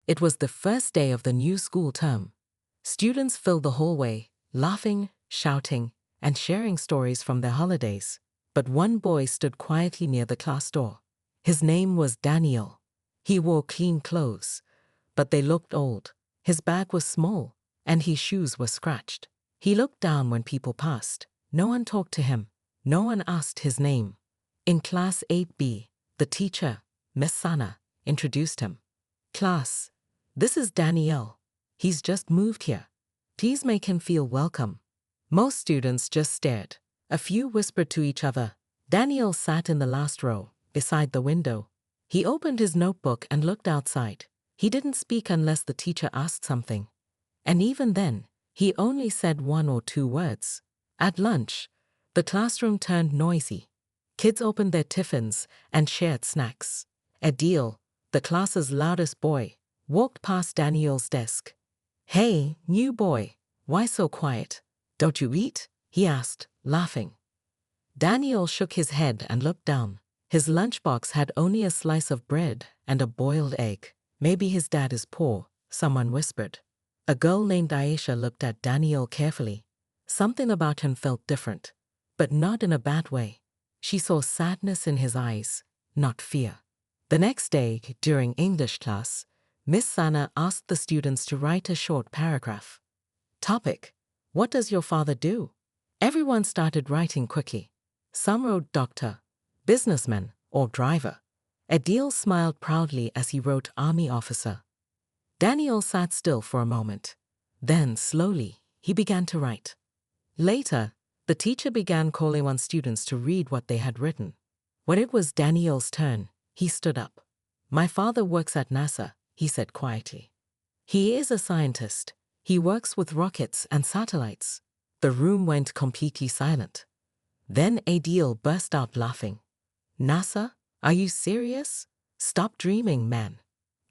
It was the first day of the new school term. Students filled the hallway, laughing, shouting, and sharing stories from their holidays. But one boy stood quietly near the class door. His name was Daniel. He wore clean clothes, but they looked old. His bag was small, and his shoes were scratched. He looked down when people passed. No one talked to him. No one asked his name. In class 8B, the teacher, Miss Sana, introduced him. "Class, this is Daniel. He's just moved here. Please make him feel welcome." Most students just stared. A few whispered to each other. Daniel sat in the last row, beside the window. He opened his notebook and looked outside. He didn't speak unless the teacher asked something. And even then, he only said 1 or 2 words. At lunch, the classroom turned noisy. Kids opened their tiffins and shared snacks. Adil, the class's loudest boy, walked past Daniel's desk. "Hey, new boy, why so quiet? Don't you eat?" he asked, laughing. Daniel shook his head and looked down. His lunchbox had only a slice of bread and a boiled egg. "Maybe his dad is poor," someone whispered. A girl named Aisha looked at Daniel carefully. Something about him felt different, but not in a bad way. She saw sadness in his eyes, not fear. The next day, during English class, Miss Sana asked the students to write a short paragraph. Topic: What does your father do? Everyone started writing quickly. Some wrote doctor, businessman, or driver. Adil smiled proudly as he wrote army officer. Daniel sat still for a moment. Then, slowly, he began to write. Later, the teacher began calling on students to read what they had written. When it was Daniel's turn, he stood up. "My father works at NASA," he said quietly. "He is a scientist. He works with rockets and satellites." The room went completely silent. Then Adil burst out laughing. "NASA? Are you serious? Stop dreaming, man."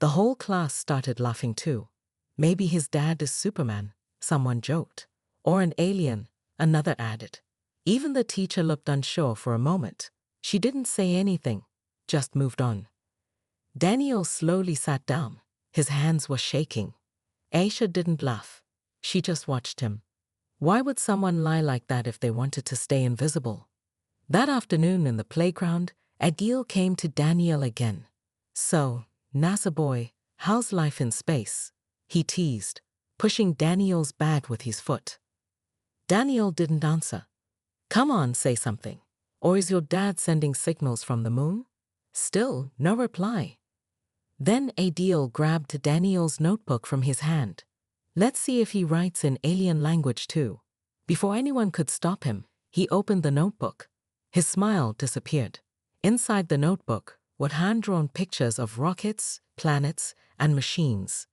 The whole class started laughing too. "Maybe his dad is Superman," someone joked. "Or an alien," another added. Even the teacher looked unsure for a moment. She didn't say anything, just moved on. Daniel slowly sat down. His hands were shaking. Aisha didn't laugh. She just watched him. Why would someone lie like that if they wanted to stay invisible? That afternoon in the playground, Adil came to Daniel again. "So, NASA boy, how's life in space?" he teased, pushing Daniel's bag with his foot. Daniel didn't answer. "Come on, say something. Or is your dad sending signals from the moon?" Still, no reply. Then Adil grabbed Daniel's notebook from his hand. "Let's see if he writes in alien language too." Before anyone could stop him, he opened the notebook. His smile disappeared. Inside the notebook were hand-drawn pictures of rockets, planets, and machines.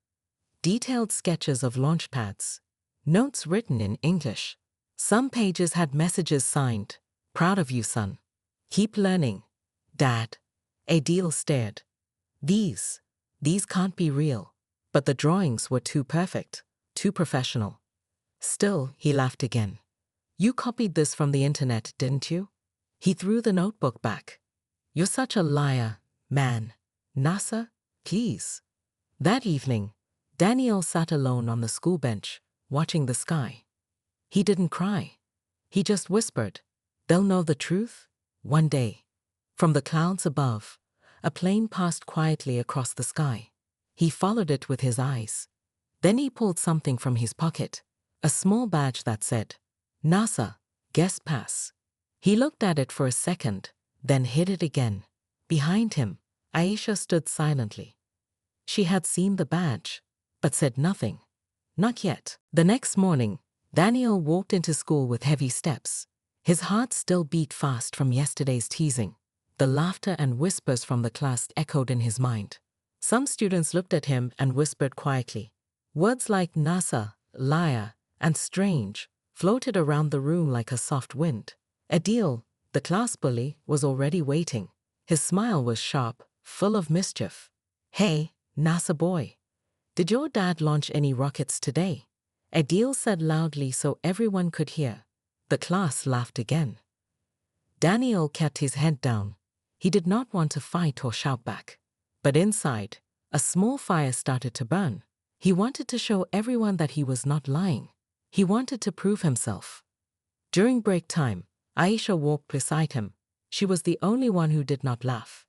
Detailed sketches of launch pads. Notes written in English. Some pages had messages signed, "Proud of you, son. Keep learning. Dad." Adil stared. These can't be real." But the drawings were too perfect, too professional. Still, he laughed again. "You copied this from the internet, didn't you?" He threw the notebook back. "You're such a liar, man. NASA, please." That evening, Daniel sat alone on the school bench, watching the sky. He didn't cry. He just whispered, "They'll know the truth one day." From the clouds above, a plane passed quietly across the sky. He followed it with his eyes. Then he pulled something from his pocket, a small badge that said, "NASA, Guest Pass." He looked at it for a second, then hid it again. Behind him, Aisha stood silently. She had seen the badge, but said nothing. Not yet. The next morning, Daniel walked into school with heavy steps. His heart still beat fast from yesterday's teasing. The laughter and whispers from the class echoed in his mind. Some students looked at him and whispered quietly. Words like NASA, liar, and strange floated around the room like a soft wind. Adil, the class bully, was already waiting. His smile was sharp, full of mischief. "Hey, NASA boy, did your dad launch any rockets today?" Adil said loudly so everyone could hear. The class laughed again. Daniel kept his head down. He did not want to fight or shout back. But inside, A small fire started to burn. He wanted to show everyone that he was not lying. He wanted to prove himself. During break time, Aisha walked beside him. She was the only one who did not laugh.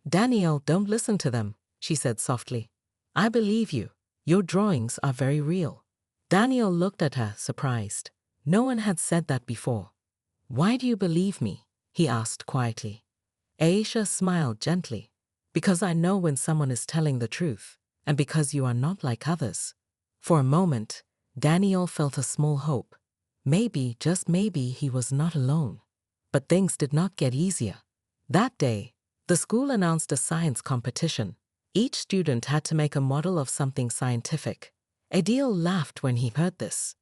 "Daniel, don't listen to them," she said softly. "I believe you. Your drawings are very real." Daniel looked at her, surprised. No one had said that before. "Why do you believe me?" he asked quietly. Aisha smiled gently. "Because I know when someone is telling the truth, and because you are not like others." For a moment, Daniel felt a small hope. Maybe, just maybe, he was not alone. But things did not get easier. That day, the school announced a science competition. Each student had to make a model of something scientific. Adil laughed when he heard this.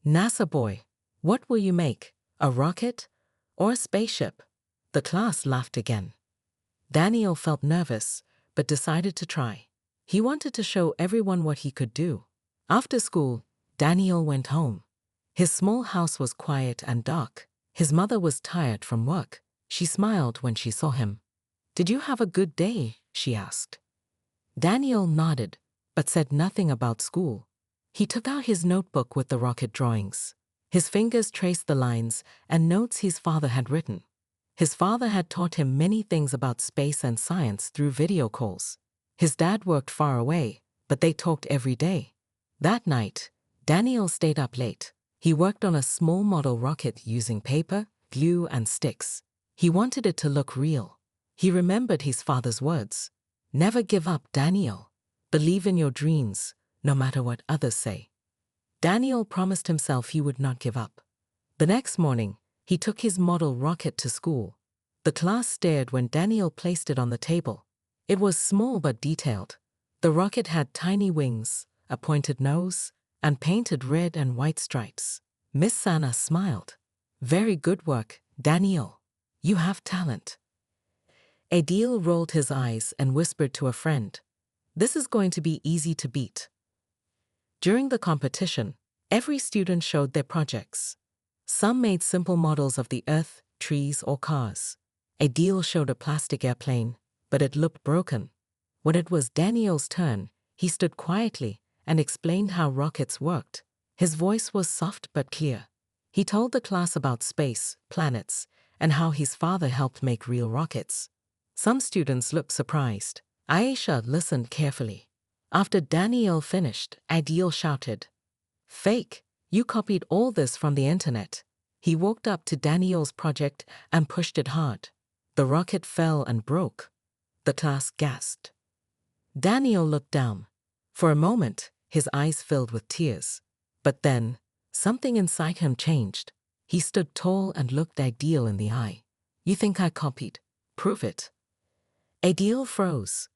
"NASA boy, what will you make? A rocket or a spaceship?" The class laughed again. Daniel felt nervous, but decided to try. He wanted to show everyone what he could do. After school, Daniel went home. His small house was quiet and dark. His mother was tired from work. She smiled when she saw him. "Did you have a good day?" she asked. Daniel nodded, but said nothing about school. He took out his notebook with the rocket drawings. His fingers traced the lines and notes his father had written. His father had taught him many things about space and science through video calls. His dad worked far away, but they talked every day. That night, Daniel stayed up late. He worked on a small model rocket using paper, glue, and sticks. He wanted it to look real. He remembered his father's words. "Never give up, Daniel. Believe in your dreams, no matter what others say." Daniel promised himself he would not give up. The next morning, he took his model rocket to school. The class stared when Daniel placed it on the table. It was small but detailed. The rocket had tiny wings, a pointed nose, and painted red and white stripes. Miss Sana smiled. "Very good work, Daniel. You have talent." Adil rolled his eyes and whispered to a friend, "This is going to be easy to beat." During the competition, every student showed their projects. Some made simple models of the earth, trees, or cars. Adil showed a plastic airplane, but it looked broken. When it was Daniel's turn, he stood quietly and explained how rockets worked. His voice was soft but clear. He told the class about space, planets, and how his father helped make real rockets. Some students looked surprised. Aisha listened carefully. After Daniel finished, Adil shouted, "Fake! You copied all this from the internet." He walked up to Daniel's project and pushed it hard. The rocket fell and broke. The class gasped. Daniel looked down. For a moment, his eyes filled with tears. But then, something inside him changed. He stood tall and looked Adil in the eye. "You think I copied? Prove it." Adil froze.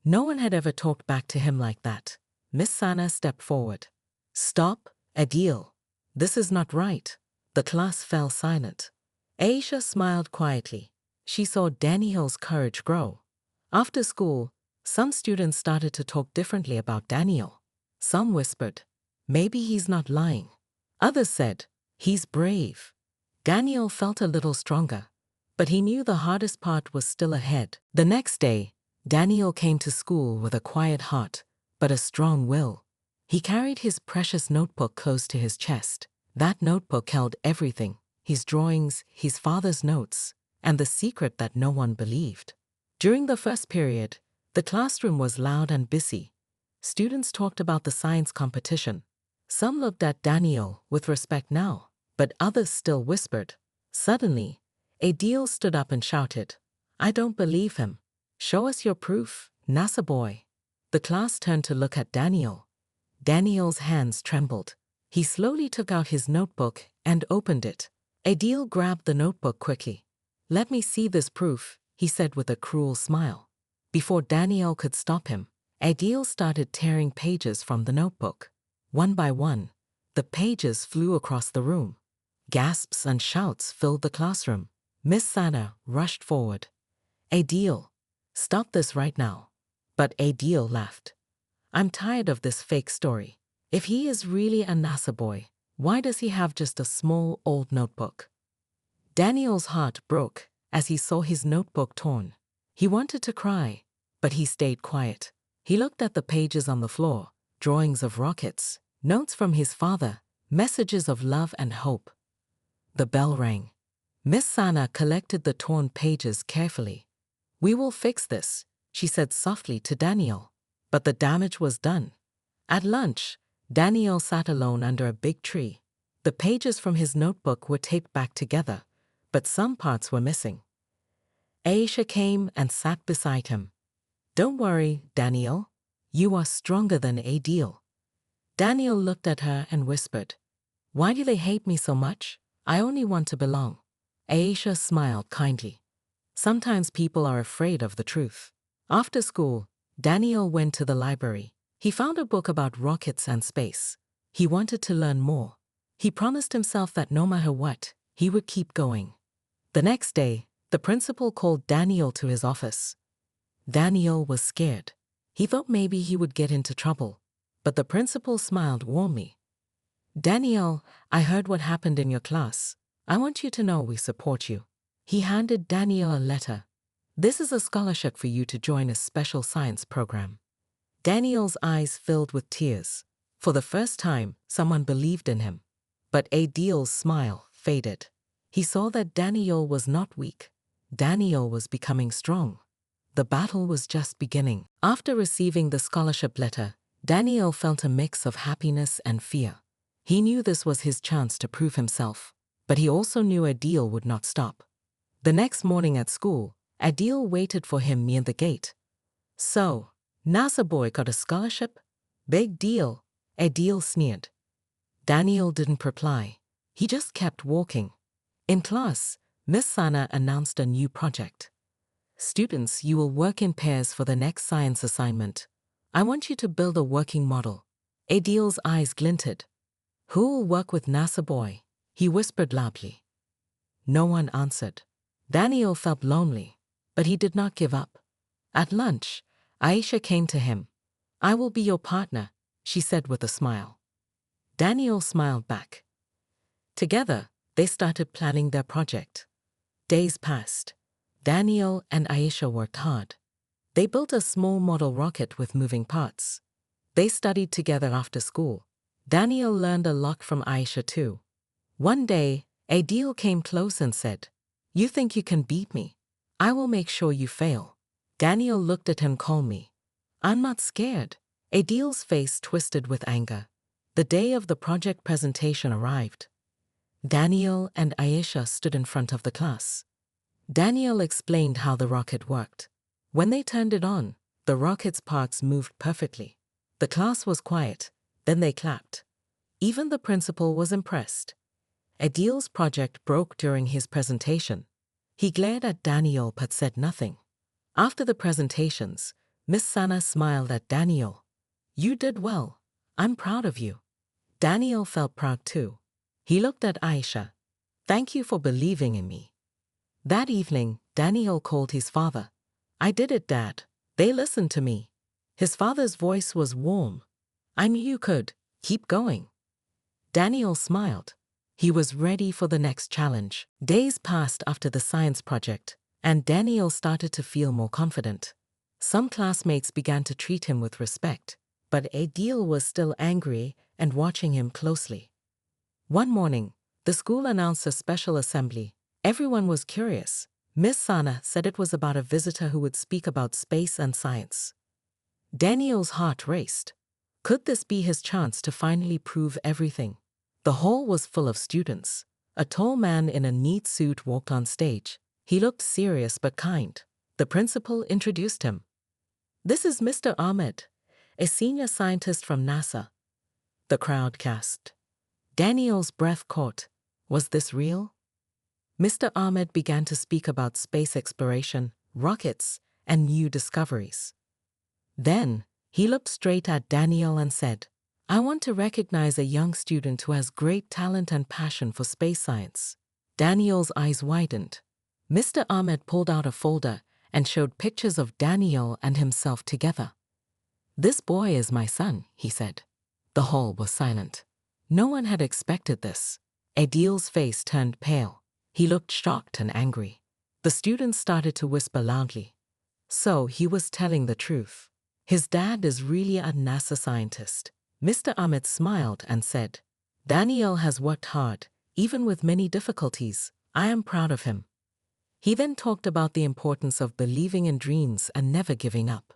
No one had ever talked back to him like that. Miss Sana stepped forward. "Stop, Adil. This is not right." The class fell silent. Aisha smiled quietly. She saw Daniel's courage grow. After school, some students started to talk differently about Daniel. Some whispered, "Maybe he's not lying." Others said, "He's brave." Daniel felt a little stronger, but he knew the hardest part was still ahead. The next day, Daniel came to school with a quiet heart, but a strong will. He carried his precious notebook close to his chest. That notebook held everything: his drawings, his father's notes, and the secret that no one believed. During the first period, the classroom was loud and busy. Students talked about the science competition. Some looked at Daniel with respect now, but others still whispered. Suddenly, Adil stood up and shouted, "I don't believe him. Show us your proof, NASA boy." The class turned to look at Daniel. Daniel's hands trembled. He slowly took out his notebook and opened it. Adil grabbed the notebook quickly. "Let me see this proof," he said with a cruel smile. Before Daniel could stop him, Adil started tearing pages from the notebook. One by one, the pages flew across the room. Gasps and shouts filled the classroom. Miss Sana rushed forward. "Adil, stop this right now." But Adil laughed. "I'm tired of this fake story. If he is really a NASA boy, why does he have just a small old notebook?" Daniel's heart broke as he saw his notebook torn. He wanted to cry, but he stayed quiet. He looked at the pages on the floor, drawings of rockets, notes from his father, messages of love and hope. The bell rang. Miss Sana collected the torn pages carefully. "We will fix this," she said softly to Daniel. But the damage was done. At lunch, Daniel sat alone under a big tree. The pages from his notebook were taped back together, but some parts were missing. Aisha came and sat beside him. "Don't worry, Daniel. You are stronger than Adil." Daniel looked at her and whispered, "Why do they hate me so much? I only want to belong." Aisha smiled kindly. Sometimes people are afraid of the truth. After school, Daniel went to the library. He found a book about rockets and space. He wanted to learn more. He promised himself that no matter what, he would keep going. The next day, the principal called Daniel to his office. Daniel was scared. He thought maybe he would get into trouble, but the principal smiled warmly. "Daniel, I heard what happened in your class. I want you to know we support you." He handed Daniel a letter. "This is a scholarship for you to join a special science program." Daniel's eyes filled with tears. For the first time, someone believed in him. But Adil's smile faded. He saw that Daniel was not weak. Daniel was becoming strong. The battle was just beginning. After receiving the scholarship letter, Daniel felt a mix of happiness and fear. He knew this was his chance to prove himself, but he also knew Adil would not stop. The next morning at school, Adil waited for him near the gate. "So, NASA boy got a scholarship? Big deal," Adil sneered. Daniel didn't reply. He just kept walking. In class, Miss Sana announced a new project. "Students, you will work in pairs for the next science assignment. I want you to build a working model." Adil's eyes glinted. "Who will work with NASA boy?" he whispered loudly. No one answered. Daniel felt lonely, but he did not give up. At lunch, Aisha came to him. "I will be your partner," she said with a smile. Daniel smiled back. Together, they started planning their project. Days passed. Daniel and Aisha worked hard. They built a small model rocket with moving parts. They studied together after school. Daniel learned a lot from Aisha too. One day, Adil came close and said, "You think you can beat me? I will make sure you fail." Daniel looked at him calmly. "I'm not scared." Adil's face twisted with anger. The day of the project presentation arrived. Daniel and Aisha stood in front of the class. Daniel explained how the rocket worked. When they turned it on, the rocket's parts moved perfectly. The class was quiet, then they clapped. Even the principal was impressed. Adil's project broke during his presentation. He glared at Daniel but said nothing. After the presentations, Miss Sana smiled at Daniel. "You did well. I'm proud of you." Daniel felt proud too. He looked at Aisha. "Thank you for believing in me." That evening, Daniel called his father. "I did it, Dad. They listened to me." His father's voice was warm. "I knew you could. Keep going." Daniel smiled. He was ready for the next challenge. Days passed after the science project, and Daniel started to feel more confident. Some classmates began to treat him with respect, but Adil was still angry and watching him closely. One morning, the school announced a special assembly. Everyone was curious. Miss Sana said it was about a visitor who would speak about space and science. Daniel's heart raced. Could this be his chance to finally prove everything? The hall was full of students. A tall man in a neat suit walked on stage. He looked serious but kind. The principal introduced him. "This is Mr. Ahmed, a senior scientist from NASA." The crowd gasped. Daniel's breath caught. Was this real? Mr. Ahmed began to speak about space exploration, rockets, and new discoveries. Then, he looked straight at Daniel and said, "I want to recognize a young student who has great talent and passion for space science." Daniel's eyes widened. Mr. Ahmed pulled out a folder and showed pictures of Daniel and himself together. "This boy is my son," he said. The hall was silent. No one had expected this. Adil's face turned pale. He looked shocked and angry. The students started to whisper loudly. So he was telling the truth. His dad is really a NASA scientist. Mr. Amit smiled and said, Daniel has worked hard, even with many difficulties. I am proud of him. He then talked about the importance of believing in dreams and never giving up.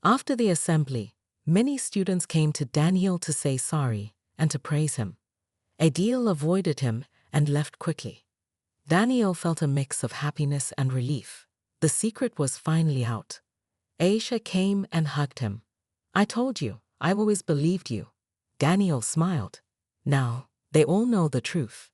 After the assembly, many students came to Daniel to say sorry and to praise him. Adil avoided him and left quickly. Daniel felt a mix of happiness and relief. The secret was finally out. Aisha came and hugged him. I told you, I always believed you. Daniel smiled. Now, they all know the truth.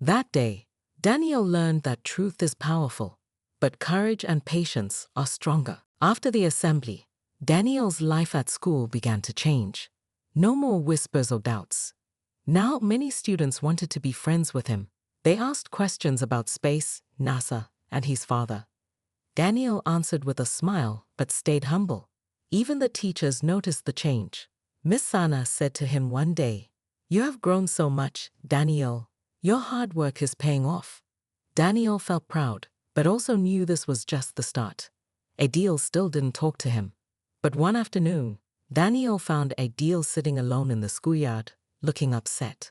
That day, Daniel learned that truth is powerful, but courage and patience are stronger. After the assembly, Daniel's life at school began to change. No more whispers or doubts. Now many students wanted to be friends with him. They asked questions about space, NASA, and his father. Daniel answered with a smile but stayed humble. Even the teachers noticed the change. Miss Sana said to him one day, You have grown so much, Daniel. Your hard work is paying off. Daniel felt proud, but also knew this was just the start. Adil still didn't talk to him. But one afternoon, Daniel found Adil sitting alone in the schoolyard, looking upset.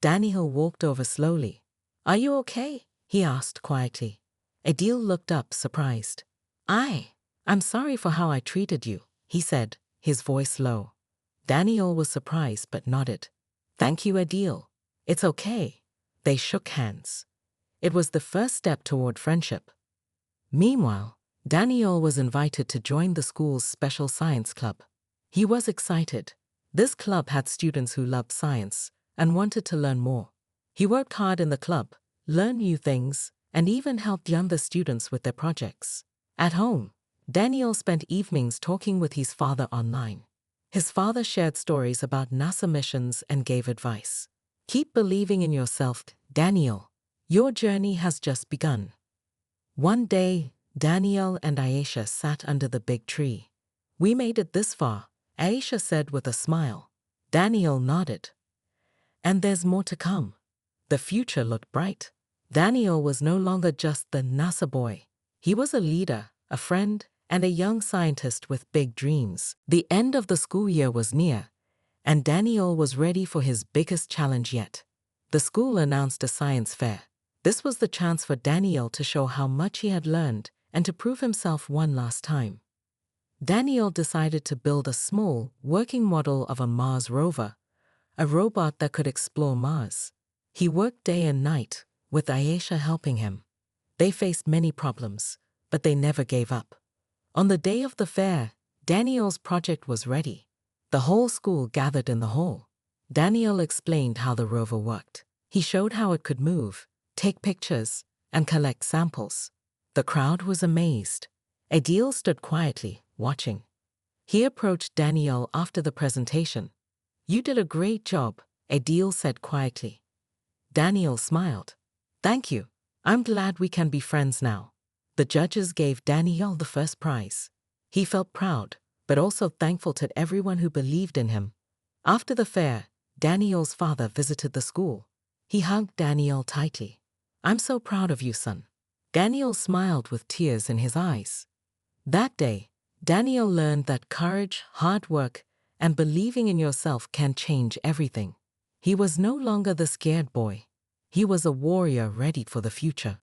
Daniel walked over slowly. Are you okay? He asked quietly. Adil looked up, surprised. I'm sorry for how I treated you, he said, his voice low. Daniel was surprised but nodded. Thank you, Adil. It's okay. They shook hands. It was the first step toward friendship. Meanwhile, Daniel was invited to join the school's special science club. He was excited. This club had students who loved science and wanted to learn more. He worked hard in the club, learned new things, and even helped younger students with their projects. At home, Daniel spent evenings talking with his father online. His father shared stories about NASA missions and gave advice. Keep believing in yourself, Daniel. Your journey has just begun. One day, Daniel and Aisha sat under the big tree. We made it this far, Aisha said with a smile. Daniel nodded. And there's more to come. The future looked bright. Daniel was no longer just the NASA boy. He was a leader, a friend, and a young scientist with big dreams. The end of the school year was near, and Daniel was ready for his biggest challenge yet. The school announced a science fair. This was the chance for Daniel to show how much he had learned and to prove himself one last time. Daniel decided to build a small, working model of a Mars rover, a robot that could explore Mars. He worked day and night, with Aisha helping him. They faced many problems, but they never gave up. On the day of the fair, Daniel's project was ready. The whole school gathered in the hall. Daniel explained how the rover worked. He showed how it could move, take pictures, and collect samples. The crowd was amazed. Adil stood quietly, watching. He approached Daniel after the presentation. You did a great job, Adil said quietly. Daniel smiled. Thank you. I'm glad we can be friends now. The judges gave Daniel the first prize. He felt proud, but also thankful to everyone who believed in him. After the fair, Daniel's father visited the school. He hugged Daniel tightly. I'm so proud of you, son. Daniel smiled with tears in his eyes. That day, Daniel learned that courage, hard work, and believing in yourself can change everything. He was no longer the scared boy. He was a warrior ready for the future.